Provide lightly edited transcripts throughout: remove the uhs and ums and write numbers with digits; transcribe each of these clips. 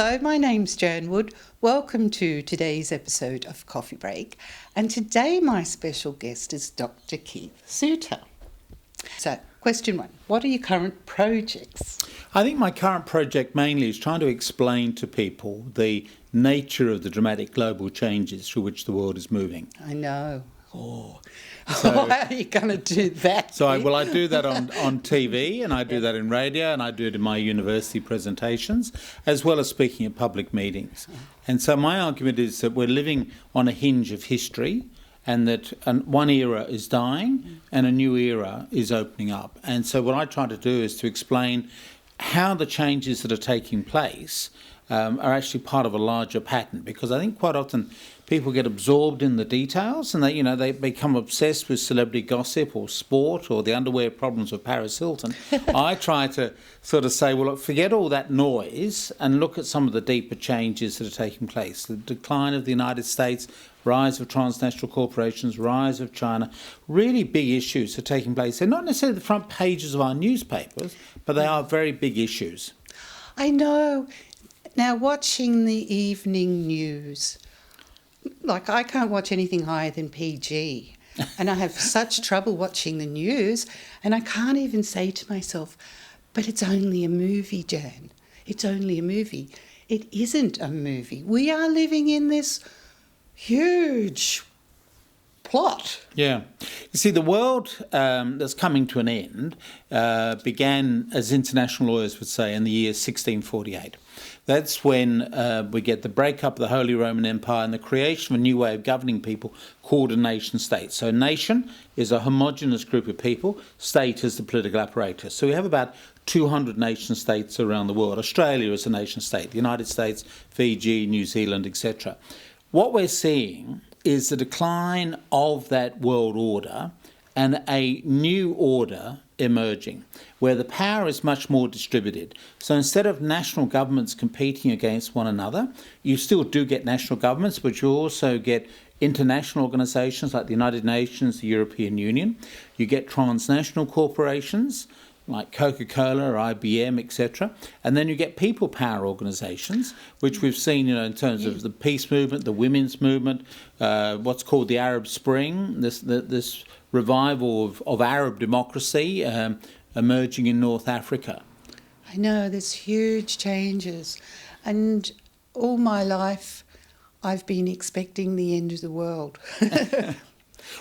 Hello, my name's Joan Wood. Welcome to today's episode of Coffee Break. And today my special guest is Dr. Keith Suter. So, question one, what are your current projects? I think my current project mainly is trying to explain to people the nature of the dramatic global changes through which the world is moving. I know. How are you going to do that? I do that on TV, and I do that in radio, and I do it in my university presentations, as well as speaking at public meetings. And so my argument is that we're living on a hinge of history, and that one era is dying and a new era is opening up. And so what I try to do is to explain how the changes that are taking place are actually part of a larger pattern, because I think quite often people get absorbed in the details and they become obsessed with celebrity gossip or sport or the underwear problems of Paris Hilton. I try to sort of say, well, look, forget all that noise and look at some of the deeper changes that are taking place. The decline of the United States, rise of transnational corporations, rise of China, really big issues are taking place. They're not necessarily the front pages of our newspapers, but they are very big issues. I know. Now, watching the evening news, like I can't watch anything higher than PG, and I have such trouble watching the news, and I can't even say to myself, but it's only a movie, Jan. It's only a movie. It isn't a movie. We are living in this huge plot. Yeah. You see, the world that's coming to an end began, as international lawyers would say, in the year 1648. That's when we get the breakup of the Holy Roman Empire and the creation of a new way of governing people called a nation-state. So nation is a homogenous group of people, state is the political apparatus. So we have about 200 nation-states around the world. Australia is a nation-state, the United States, Fiji, New Zealand, etc. What we're seeing is the decline of that world order and a new order emerging, where the power is much more distributed. So instead of national governments competing against one another, you still do get national governments, but you also get international organisations like the United Nations, the European Union. You get transnational corporations like Coca-Cola or IBM, etc. And then you get people power organisations, which we've seen, in terms of the peace movement, the women's movement, what's called the Arab Spring, this revival of Arab democracy emerging in North Africa. I know, there's huge changes. And all my life, I've been expecting the end of the world.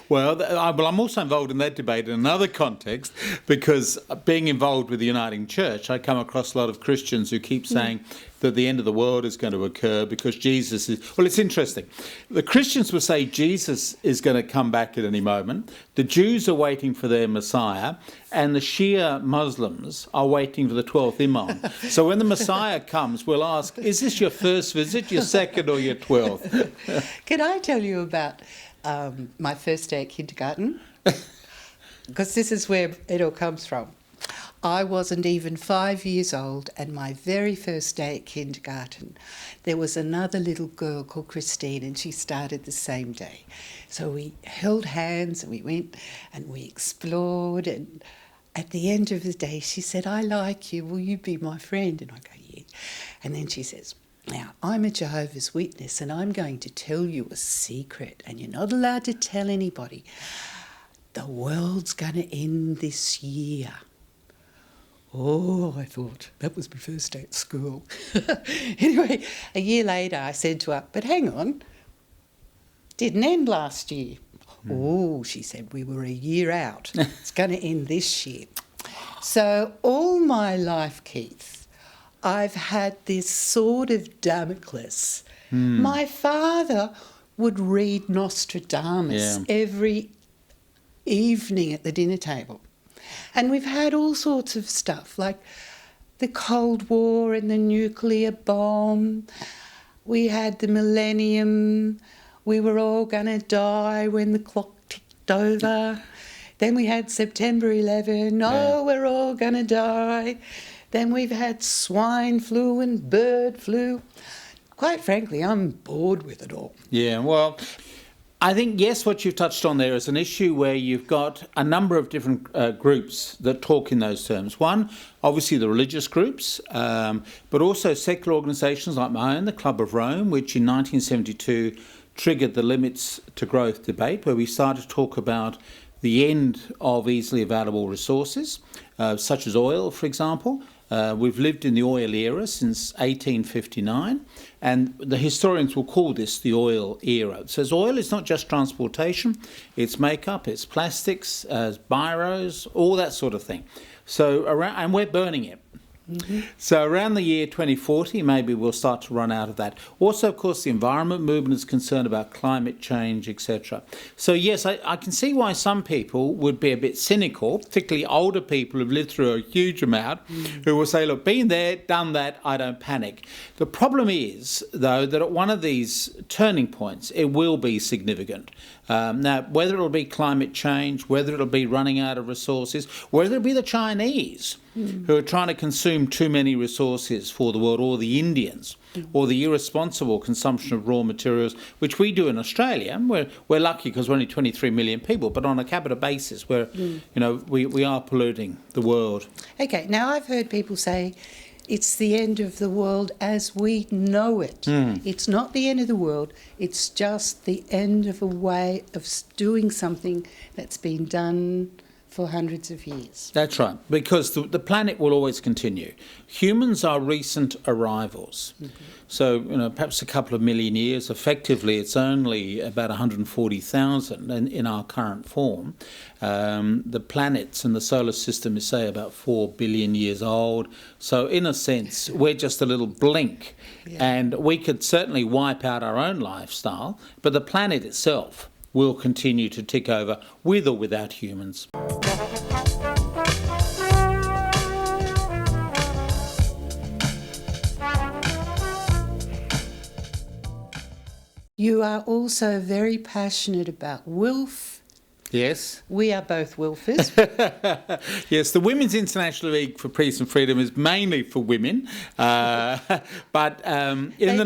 Well, I'm also involved in that debate in another context, because being involved with the Uniting Church, I come across a lot of Christians who keep saying that the end of the world is going to occur because Jesus is... Well, it's interesting. The Christians will say Jesus is going to come back at any moment. The Jews are waiting for their Messiah, and the Shia Muslims are waiting for the 12th Imam. So when the Messiah comes, we'll ask, is this your first visit, your second, or your 12th? Can I tell you about my first day at kindergarten? Because this is where it all comes from. I wasn't even 5 years old, and my very first day at kindergarten, there was another little girl called Christine, and she started the same day. So we held hands and we went and we explored, and at the end of the day she said, "I like you, will you be my friend?" And I go, "Yeah." And then she says, "Now, I'm a Jehovah's Witness and I'm going to tell you a secret, and you're not allowed to tell anybody. The world's going to end this year." Oh, I thought, that was my first day at school. Anyway, a year later I said to her, "But hang on, didn't end last year." "Oh," she said, "we were a year out. It's going to end this year." So all my life, Keith, I've had this sword of Damocles. My father would read Nostradamus every evening at the dinner table. And we've had all sorts of stuff, like the Cold War and the nuclear bomb. We had the millennium. We were all going to die when the clock ticked over. Then we had September 11. Oh, we're all going to die. Then we've had swine flu and bird flu. Quite frankly, I'm bored with it all. Yeah, well, I think, yes, what you've touched on there is an issue where you've got a number of different groups that talk in those terms. One, obviously the religious groups, but also secular organisations like my own, the Club of Rome, which in 1972 triggered the Limits to Growth debate, where we started to talk about the end of easily available resources, such as oil, for example. We've lived in the oil era since 1859, and the historians will call this the oil era. It says oil is not just transportation, it's makeup, it's plastics, biros, all that sort of thing. So and we're burning it. Mm-hmm. So around the year 2040, maybe we'll start to run out of that. Also, of course, the environment movement is concerned about climate change, etc. So yes, I can see why some people would be a bit cynical, particularly older people who've lived through a huge amount, who will say, look, been there, done that, I don't panic. The problem is, though, that at one of these turning points, it will be significant. Now, whether it'll be climate change, whether it'll be running out of resources, whether it'll be the Chinese who are trying to consume too many resources for the world, or the Indians, or the irresponsible consumption of raw materials, which we do in Australia. We're lucky because we're only 23 million people, but on a capita basis, we are polluting the world. Okay, now I've heard people say it's the end of the world as we know it. It's not the end of the world, it's just the end of a way of doing something that's been done for hundreds of years. That's right, because the planet will always continue. Humans are recent arrivals. Mm-hmm. So, perhaps a couple of million years. Effectively, it's only about 140,000 in our current form. The planets and the solar system is, say, about 4 billion years old. So, in a sense, we're just a little blink. Yeah. And we could certainly wipe out our own lifestyle, but the planet itself will continue to tick over, with or without humans. You are also very passionate about WILF. Yes. We are both WILFers. Yes, the Women's International League for Peace and Freedom is mainly for women. But in the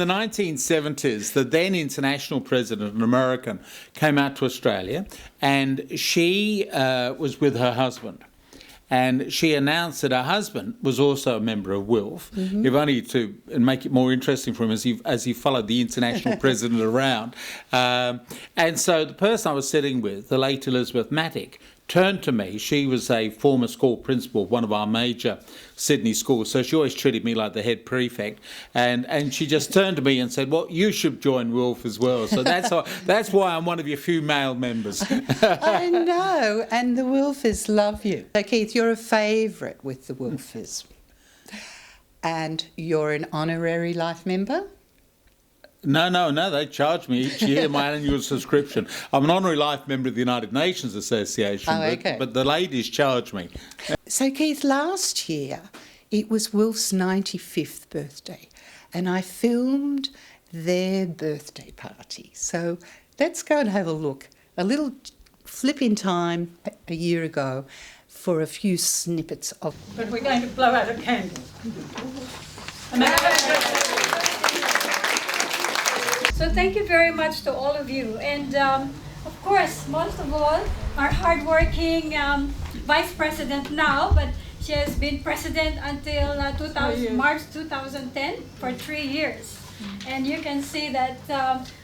1970s, the then international president, an American, came out to Australia, and she was with her husband. And she announced that her husband was also a member of WILF, if only to make it more interesting for him as he followed the international president around. And so the person I was sitting with, the late Elizabeth Mattick, turned to me. She was a former school principal of one of our major Sydney schools, so she always treated me like the head prefect. And she just turned to me and said, well, you should join WILF as well. So that's why I'm one of your few male members. I know, and the WILFers love you. So, Keith, you're a favourite with the WILFers. And you're an honorary life member? No, they charge me each year my annual subscription. I'm an honorary life member of the United Nations Association, but the ladies charge me. So, Keith, last year it was WILF's 95th birthday, and I filmed their birthday party. So let's go and have a look. A little flip in time a year ago for a few snippets of... But we're going to blow out a candle. So thank you very much to all of you. And of course, most of all, our hardworking Vice President now, but she has been President until March 2010 for 3 years. And you can see that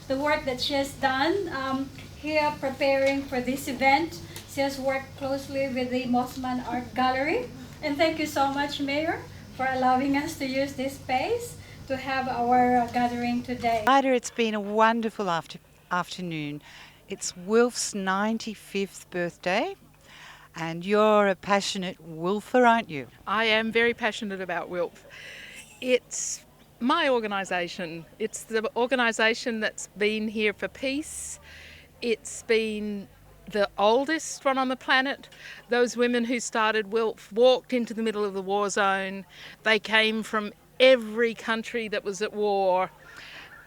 the work that she has done here preparing for this event. She has worked closely with the Mossman Art Gallery. And thank you so much, Mayor, for allowing us to use this space to have our gathering today. Ida, it's been a wonderful afternoon. It's WILF's 95th birthday, and you're a passionate WILFer, aren't you? I am very passionate about WILF. It's my organisation. It's the organisation that's been here for peace. It's been the oldest one on the planet. Those women who started WILF walked into the middle of the war zone. They came from every country that was at war,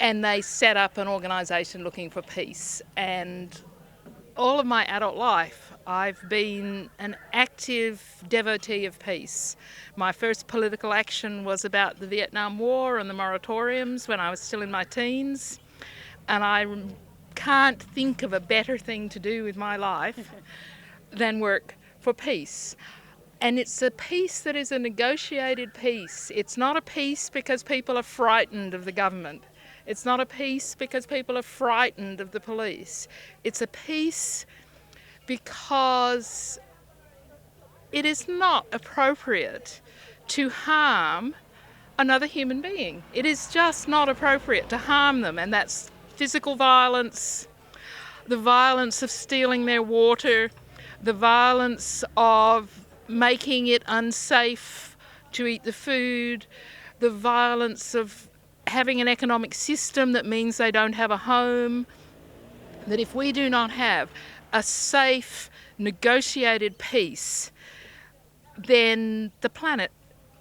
and they set up an organisation looking for peace. And all of my adult life, I've been an active devotee of peace. My first political action was about the Vietnam War and the moratoriums when I was still in my teens, and I can't think of a better thing to do with my life than work for peace. And it's a peace that is a negotiated peace. It's not a peace because people are frightened of the government. It's not a peace because people are frightened of the police. It's a peace because it is not appropriate to harm another human being. It is just not appropriate to harm them, and that's physical violence, the violence of stealing their water, the violence of making it unsafe to eat the food, the violence of having an economic system that means they don't have a home, that if we do not have a safe, negotiated peace, then the planet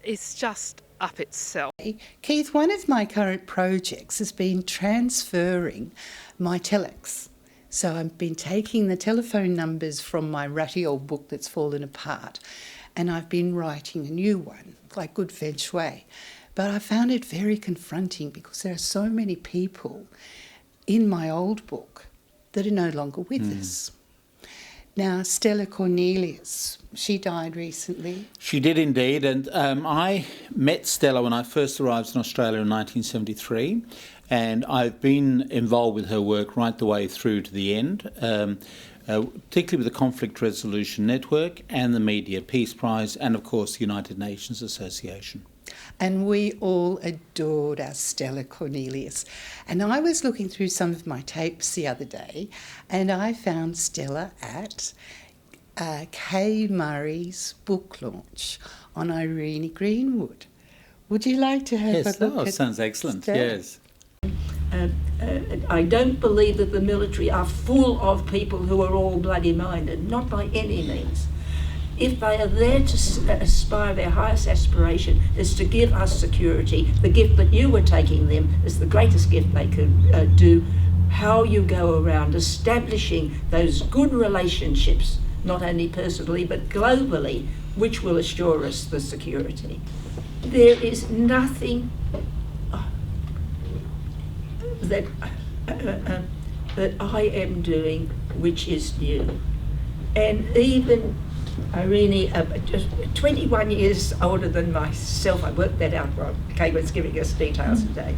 is just up itself. Keith, one of my current projects has been transferring my telex. So I've been taking the telephone numbers from my ratty old book that's fallen apart, and I've been writing a new one, like good feng shui. But I found it very confronting because there are so many people in my old book that are no longer with us. Now, Stella Cornelius, she died recently. She did indeed, and I met Stella when I first arrived in Australia in 1973, and I've been involved with her work right the way through to the end, particularly with the Conflict Resolution Network and the Media Peace Prize and, of course, the United Nations Association. And we all adored our Stella Cornelius. And I was looking through some of my tapes the other day, and I found Stella at Kay Murray's book launch on Irene Greenwood. Would you like to have Yes, a look at sounds excellent, Stella? yes. I don't believe that the military are full of people who are all bloody minded, not by any means. If they are there to aspire, their highest aspiration is to give us security. The gift that you were taking them is the greatest gift they could do. How you go around establishing those good relationships, not only personally but globally, which will assure us the security. There is nothing that I am doing which is new. And even Irene, just 21 years older than myself, I worked that out while Kay was giving us details today.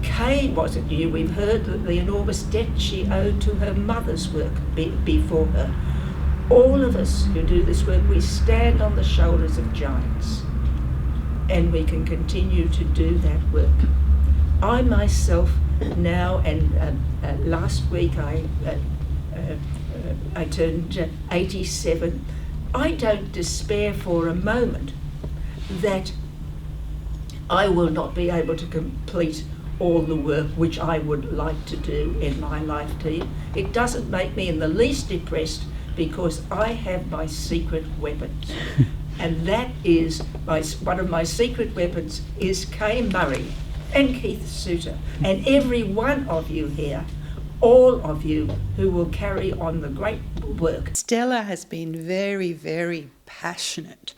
Kay wasn't new. We've heard the enormous debt she owed to her mother's work before her. All of us who do this work, we stand on the shoulders of giants, and we can continue to do that work. I myself now, and last week I turned 87. I don't despair for a moment that I will not be able to complete all the work which I would like to do in my lifetime. It doesn't make me in the least depressed because I have my secret weapons. And that is, one of my secret weapons is Kay Murray and Keith Suter and every one of you here, all of you who will carry on the great work. Stella has been very, very passionate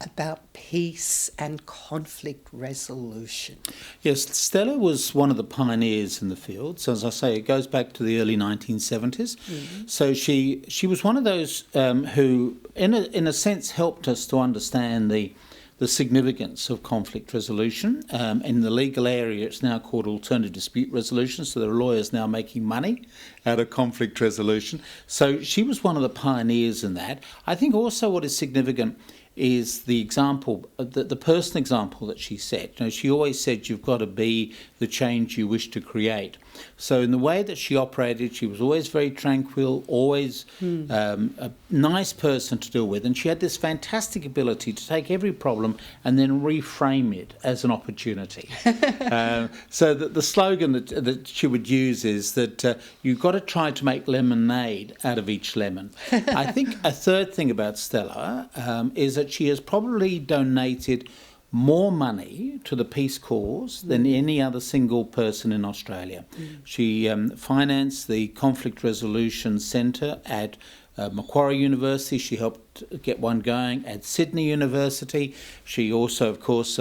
about peace and conflict resolution. Yes, Stella was one of the pioneers in the field. So as I say, it goes back to the early 1970s. Mm-hmm. So she was one of those who, in a sense, helped us to understand the significance of conflict resolution. In the legal area, it's now called alternative dispute resolution, so there are lawyers now making money out of conflict resolution. So she was one of the pioneers in that. I think also what is significant is the example, the personal example that she set. You know, she always said you've got to be the change you wish to create. So in the way that she operated, she was always very tranquil, always a nice person to deal with. And she had this fantastic ability to take every problem and then reframe it as an opportunity. So the slogan that she would use is that you've got to try to make lemonade out of each lemon. I think a third thing about Stella is that she has probably donated more money to the peace cause than any other single person in Australia. She financed the Conflict Resolution Centre at Macquarie University. She helped get one going at Sydney University. She also, of course,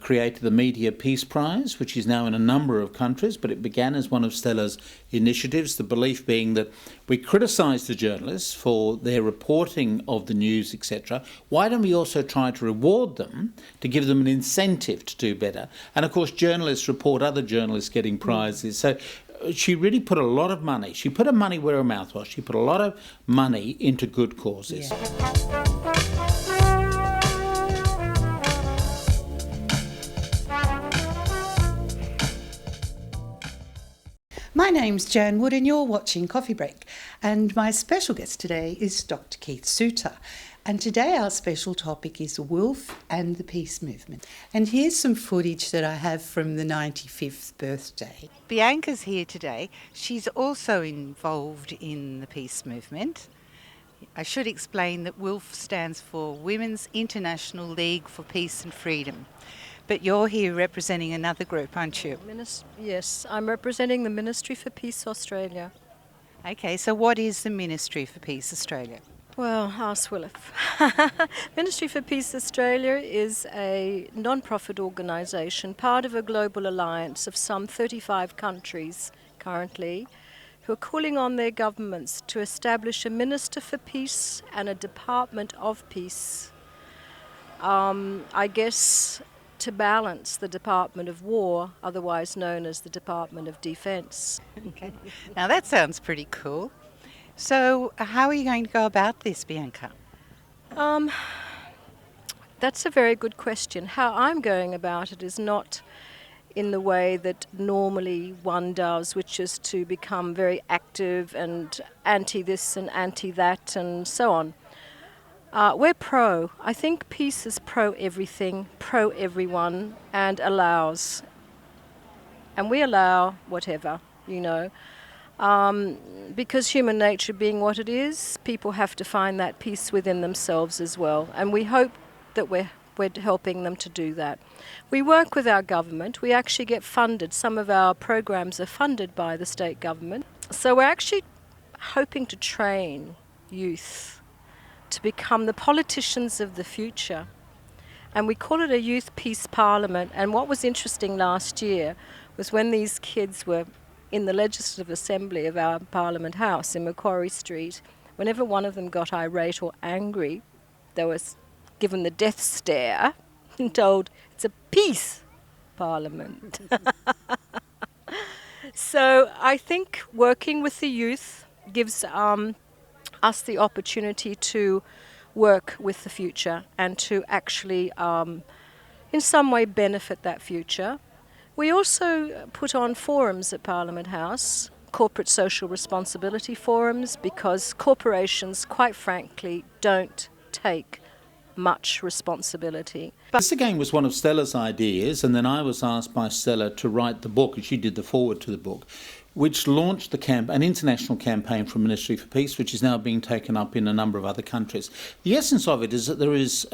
created the Media Peace Prize, which is now in a number of countries, but it began as one of Stella's initiatives, the belief being that we criticise the journalists for their reporting of the news, etc. Why don't we also try to reward them to give them an incentive to do better? And, of course, journalists report other journalists getting prizes. So she really put a lot of money. She put her money where her mouth was. She put a lot of money into good causes. My name's Jan Wood and you're watching Coffee Break. And my special guest today is Dr. Keith Suter. And today our special topic is Wilf and the Peace Movement. And here's some footage that I have from the 95th birthday. Bianca's here today. She's also involved in the Peace Movement. I should explain that Wilf stands for Women's International League for Peace and Freedom. But you're here representing another group, aren't you? Yes, I'm representing the Ministry for Peace Australia. Okay, so what is the Ministry for Peace Australia? Well, ask Wilf. Ministry for Peace Australia is a non-profit organisation, part of a global alliance of some 35 countries currently, who are calling on their governments to establish a Minister for Peace and a Department of Peace. I guess to balance the Department of War, otherwise known as the Department of Defence. Okay. Now that sounds pretty cool. So how are you going to go about this, Bianca? That's a very good question. How I'm going about it is not in the way that normally one does, which is to become very active and anti this and anti that and so on. We're pro. I think peace is pro everything, pro everyone, and allows. And we allow whatever, you know. Because human nature being what it is, people have to find that peace within themselves as well. And we hope that we're helping them to do that. We work with our government. We actually get funded. Some of our programs are funded by the state government. So we're actually hoping to train youth to become the politicians of the future. And we call it a Youth Peace Parliament. And what was interesting last year was when these kids were in the Legislative Assembly of our Parliament House in Macquarie Street, whenever one of them got irate or angry, they were given the death stare and told, it's a peace parliament. So I think working with the youth gives us the opportunity to work with the future and to actually in some way benefit that future. We also put on forums at Parliament House, corporate social responsibility forums, because corporations, quite frankly, don't take much responsibility. This again was one of Stella's ideas, and then I was asked by Stella to write the book, and she did the foreword to the book, which launched an international campaign from Ministry for Peace, which is now being taken up in a number of other countries. The essence of it is that there is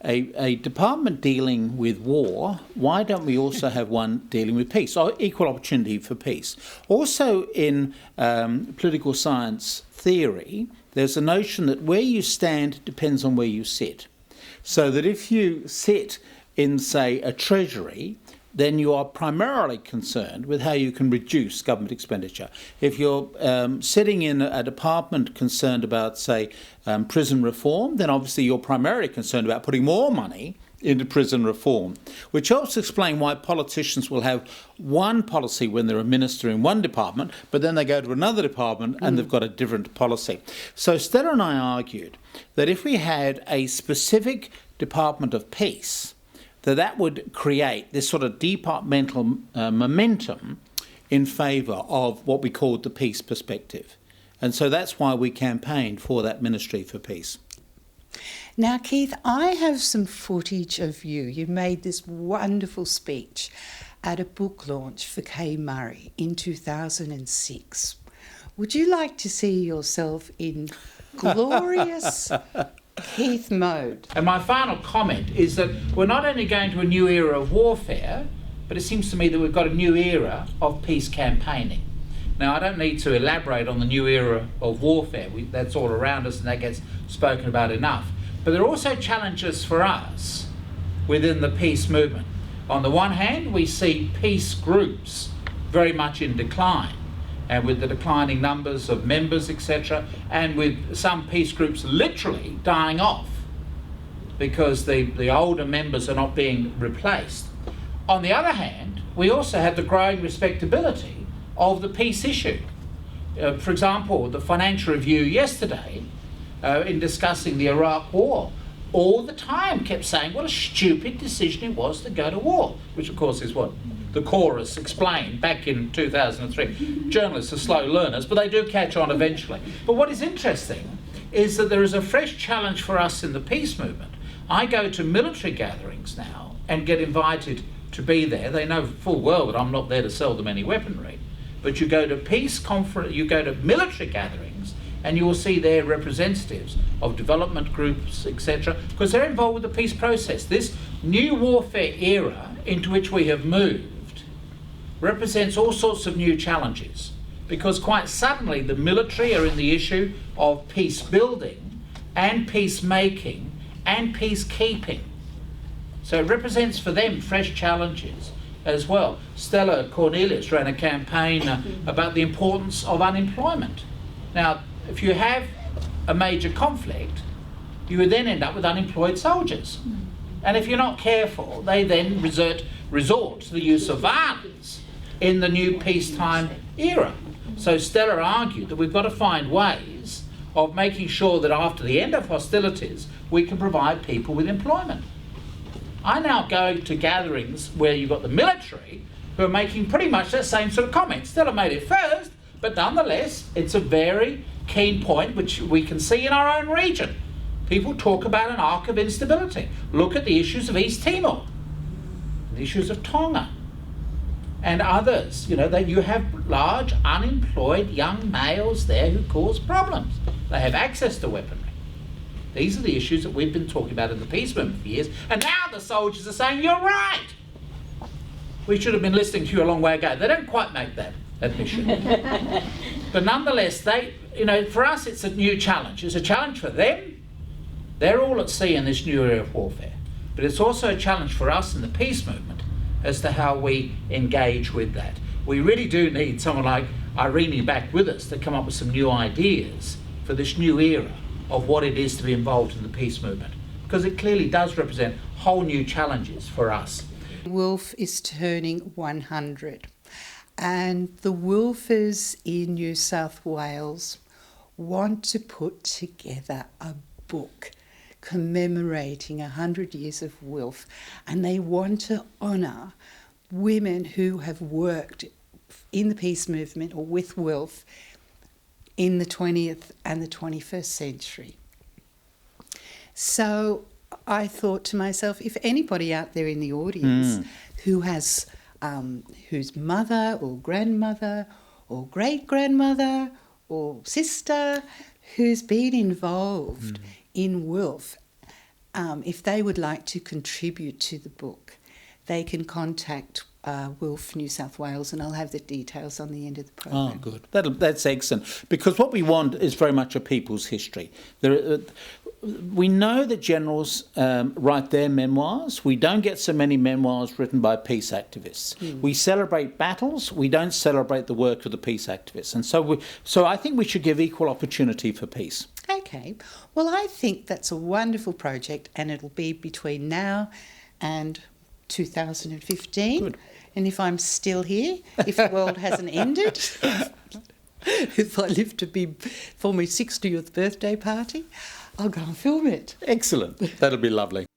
a department dealing with war. Why don't we also have one dealing with peace, or equal opportunity for peace? Also in political science theory, there's a notion that where you stand depends on where you sit. So that if you sit in, say, a treasury, then you are primarily concerned with how you can reduce government expenditure. If you're sitting in a department concerned about, say, prison reform, then obviously you're primarily concerned about putting more money into prison reform, which helps explain why politicians will have one policy when they're a minister in one department, but then they go to another department and they've got a different policy. So Stella and I argued that if we had a specific Department of Peace, that would create this sort of departmental momentum in favour of what we called the peace perspective. And so that's why we campaigned for that Ministry for Peace. Now, Keith, I have some footage of you. You made this wonderful speech at a book launch for Kay Murray in 2006. Would you like to see yourself in glorious Keith mode? And my final comment is that we're not only going to a new era of warfare, but it seems to me that we've got a new era of peace campaigning. Now, I don't need to elaborate on the new era of warfare. That's all around us and that gets spoken about enough. But there are also challenges for us within the peace movement. On the one hand, we see peace groups very much in decline, and with the declining numbers of members, etc., and with some peace groups literally dying off because the older members are not being replaced. On the other hand, we also have the growing respectability of the peace issue. For example, the Financial Review yesterday, in discussing the Iraq War, all the time kept saying what a stupid decision it was to go to war, which of course is what the chorus explained back in 2003. Journalists are slow learners, but they do catch on eventually. But what is interesting is that there is a fresh challenge for us in the peace movement. I go to military gatherings now and get invited to be there. They know full well that I'm not there to sell them any weaponry. But you go to peace conference, you go to military gatherings, and you will see their representatives of development groups, etc., because they're involved with the peace process. This new warfare era into which we have moved represents all sorts of new challenges, because quite suddenly the military are in the issue of peace building and peacemaking and peacekeeping. So it represents for them fresh challenges as well. Stella Cornelius ran a campaign about the importance of unemployment. Now, if you have a major conflict, you would then end up with unemployed soldiers. And if you're not careful, they then resort to the use of violence in the new peacetime era. So Stella argued that we've got to find ways of making sure that after the end of hostilities, we can provide people with employment. I now go to gatherings where you've got the military who are making pretty much the same sort of comments. Stella made it first, but nonetheless, it's a very keen point which we can see in our own region. People talk about an arc of instability. Look at the issues of East Timor, the issues of Tonga, and others. You know, that you have large unemployed young males there who cause problems. They have access to weaponry. These are the issues that we've been talking about in the peace movement for years, and now the soldiers are saying, you're right. We should have been listening to you a long way ago. They don't quite make that admission. But nonetheless, for us it's a new challenge. It's a challenge for them. They're all at sea in this new era of warfare. But it's also a challenge for us in the peace movement as to how we engage with that. We really do need someone like Irene back with us to come up with some new ideas for this new era of what it is to be involved in the peace movement, because it clearly does represent whole new challenges for us. WILF is turning 100, and the WILFers in New South Wales want to put together a book commemorating 100 years of WILF, and they want to honour women who have worked in the peace movement or with WILF in the 20th and the 21st century. So I thought to myself, if anybody out there in the audience who has, whose mother or grandmother or great-grandmother or sister who's been involved in WILF, if they would like to contribute to the book, they can contact WILF New South Wales, and I'll have the details on the end of the program. Oh, good. That's excellent, because what we want is very much a people's history. We know that generals write their memoirs. We don't get so many memoirs written by peace activists. We celebrate battles. We don't celebrate the work of the peace activists. And so I think we should give equal opportunity for peace. Okay. Well, I think that's a wonderful project, and it'll be between now and 2015. Good. And if I'm still here, if the world hasn't ended, if I live to be for my 60th birthday party, I'll go and film it. Excellent. That'll be lovely.